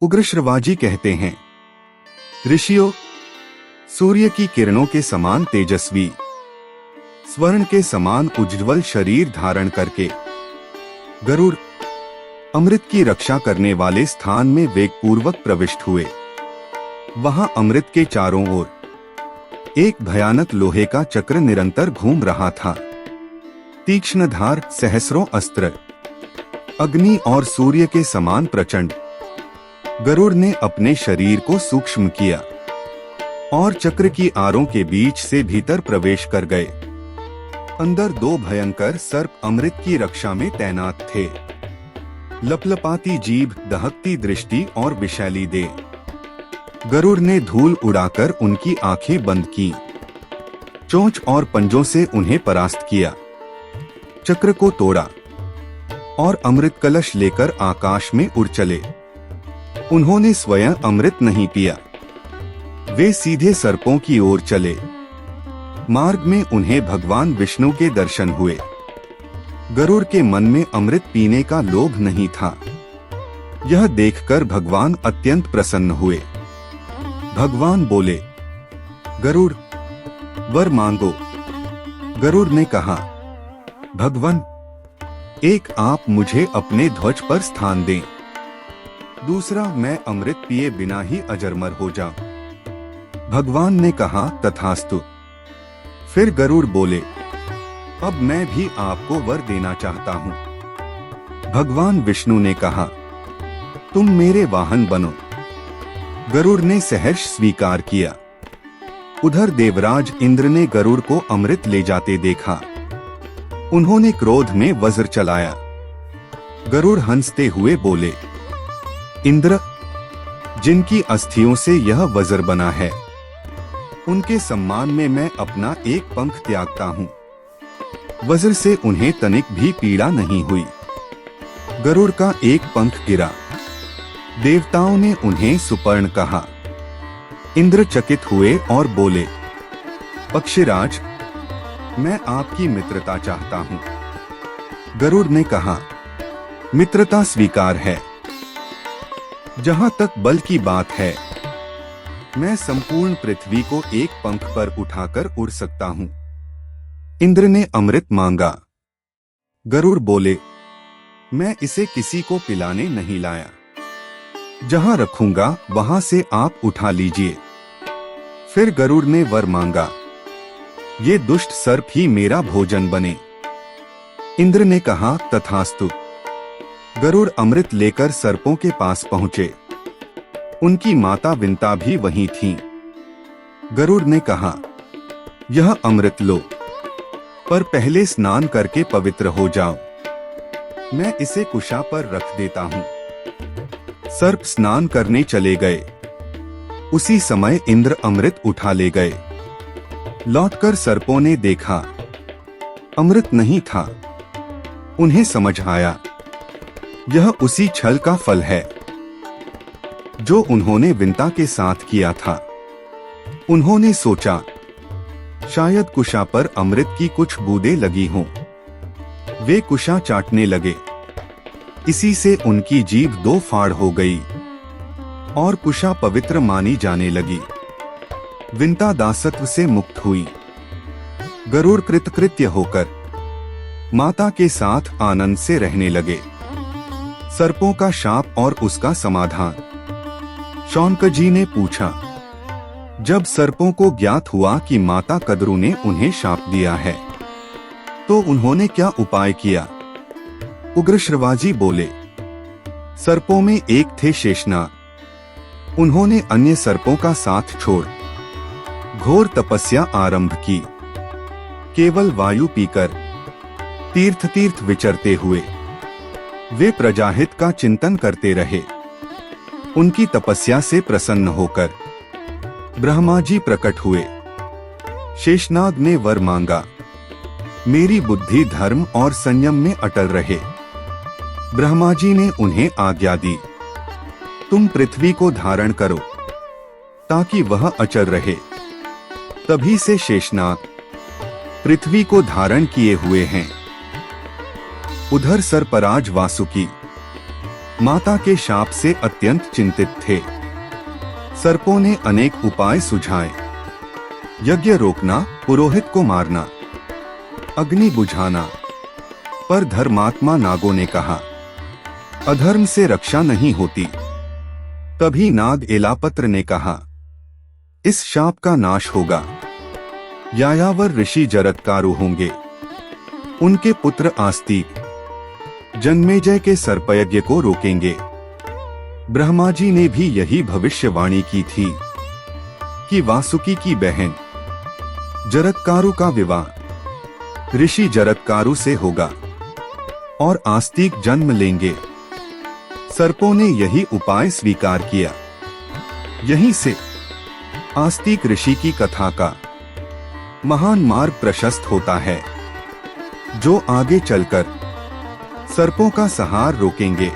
उग्रश्रवाजी कहते हैं, ऋषियों, सूर्य की किरणों के समान तेजस्वी, स्वर्ण के समान उज्ज्वल शरीर धारण करके गरुड़ अमृत की रक्षा करने वाले स्थान में वेगपूर्वक प्रविष्ट हुए। वहां अमृत के चारों ओर एक भयानक लोहे का चक्र निरंतर घूम रहा था। तीक्ष्ण धार, सहस्रों अस्त्र, अग्नि और सूर्य के समान प्रचंड। गरुड़ ने अपने शरीर को सूक्ष्म किया और चक्र की आरों के बीच से भीतर प्रवेश कर गए। अंदर दो भयंकर सर्प अमृत की रक्षा में तैनात थे। लपलपाती जीभ, दहकती दृष्टि और विषैली देह। गरुड़ ने धूल उड़ाकर उनकी आंखें बंद की, चोंच और पंजों से उन्हें परास्त किया, चक्र को तोड़ा और अमृत कलश लेकर आकाश में उड़ चले। उन्होंने स्वयं अमृत नहीं पिया, वे सीधे सर्पों की ओर चले। मार्ग में उन्हें भगवान विष्णु के दर्शन हुए। गरुड़ के मन में अमृत पीने का लोभ नहीं था। यह देखकर भगवान अत्यंत प्रसन्न हुए। भगवान बोले, गरुड़, वर मांगो। गरुड़ ने कहा, भगवान, एक आप मुझे अपने ध्वज पर स्थान दें, दूसरा मैं अमृत पिए बिना ही अजरमर हो जाऊं। भगवान ने कहा, तथास्तु। फिर गरुड़ बोले, अब मैं भी आपको वर देना चाहता हूँ। भगवान विष्णु ने कहा, तुम मेरे वाहन बनो। गरुड़ ने सहर्ष स्वीकार किया। उधर देवराज इंद्र ने गरुड़ को अमृत ले जाते देखा। उन्होंने क्रोध में वज्र चलाया। गरुड़ हंसते हुए बोले, इंद्र, जिनकी अस्थियों से यह वज्र बना है, उनके सम्मान में मैं अपना एक पंख त्यागता हूँ। वज्र से उन्हें तनिक भी पीड़ा नहीं हुई। गरुड़ का एक पंख गिरा। देवताओं ने उन्हें सुपर्ण कहा। इंद्र चकित हुए और बोले, पक्षीराज, मैं आपकी मित्रता चाहता हूँ। गरुड़ ने कहा, मित्रता स्वीकार है। जहाँ तक बल की बात है, मैं संपूर्ण पृथ्वी को एक पंख पर उठाकर उड़ सकता हूँ। इंद्र ने अमृत मांगा। गरुड़ बोले, मैं इसे किसी को पिलाने नहीं लाया। जहाँ रखूंगा वहां से आप उठा लीजिए। फिर गरुड़ ने वर मांगा, ये दुष्ट सर्प ही मेरा भोजन बने। इंद्र ने कहा, तथास्तु। गरुड़ अमृत लेकर सर्पों के पास पहुंचे। उनकी माता विंता भी वहीं थीं। गरुड़ ने कहा, यह अमृत लो, पर पहले स्नान करके पवित्र हो जाओ। मैं इसे कुशा पर रख देता हूँ। सर्प स्नान करने चले गए। उसी समय इंद्र अमृत उठा ले गए। लौटकर सर्पों ने देखा, अमृत नहीं था। उन्हें समझ आया, यह उसी छल का फल है जो उन्होंने विंता के साथ किया था। उन्होंने सोचा, शायद कुशा पर अमृत की कुछ बूंदें लगी हों। वे कुशा चाटने लगे। इसी से उनकी जीभ दो फाड़ हो गई और कुशा पवित्र मानी जाने लगी। विंता दासत्व से मुक्त हुई। गरुड़ कृतकृत्य होकर माता के साथ आनंद से रहने लगे। सर्पों का शाप और उसका समाधान। शौनक जी ने पूछा, जब सर्पों को ज्ञात हुआ कि माता कद्रु ने उन्हें शाप दिया है, तो उन्होंने क्या उपाय किया? उग्रश्रवाजी बोले, सर्पों में एक थे शेषनाग। उन्होंने अन्य सर्पों का साथ छोड़ घोर तपस्या आरंभ की। केवल वायु पीकर तीर्थ विचरते हुए वे प्रजाहित का चिंतन करते रहे। उनकी तपस्या से प्रसन्न होकर ब्रह्मा जी प्रकट हुए। शेषनाग ने वर मांगा, मेरी बुद्धि धर्म और संयम में अटल रहे। ब्रह्मा जी ने उन्हें आज्ञा दी, तुम पृथ्वी को धारण करो ताकि वह अचल रहे। तभी से शेषनाग पृथ्वी को धारण किए हुए हैं। उधर सर्पराज वासुकी माता के शाप से अत्यंत चिंतित थे। सर्पों ने अनेक उपाय सुझाए, यज्ञ रोकना, पुरोहित को मारना, अग्नि बुझाना, पर धर्मात्मा नागों ने कहा, अधर्म से रक्षा नहीं होती। तभी नाग एलापत्र ने कहा, इस शाप का नाश होगा। यायावर ऋषि जरत्कारु होंगे, उनके पुत्र आस्तिक जन्मेजय के सर्पयज्ञ को रोकेंगे। ब्रह्मा जी ने भी यही भविष्यवाणी की थी कि वासुकी की बहन जरत्कारु का विवाह ऋषि जरत्कारु से होगा और आस्तिक जन्म लेंगे। सर्पों ने यही उपाय स्वीकार किया। यहीं से आस्तिक ऋषि की कथा का महान मार्ग प्रशस्त होता है, जो आगे चलकर सर्पों का संहार रोकेंगे।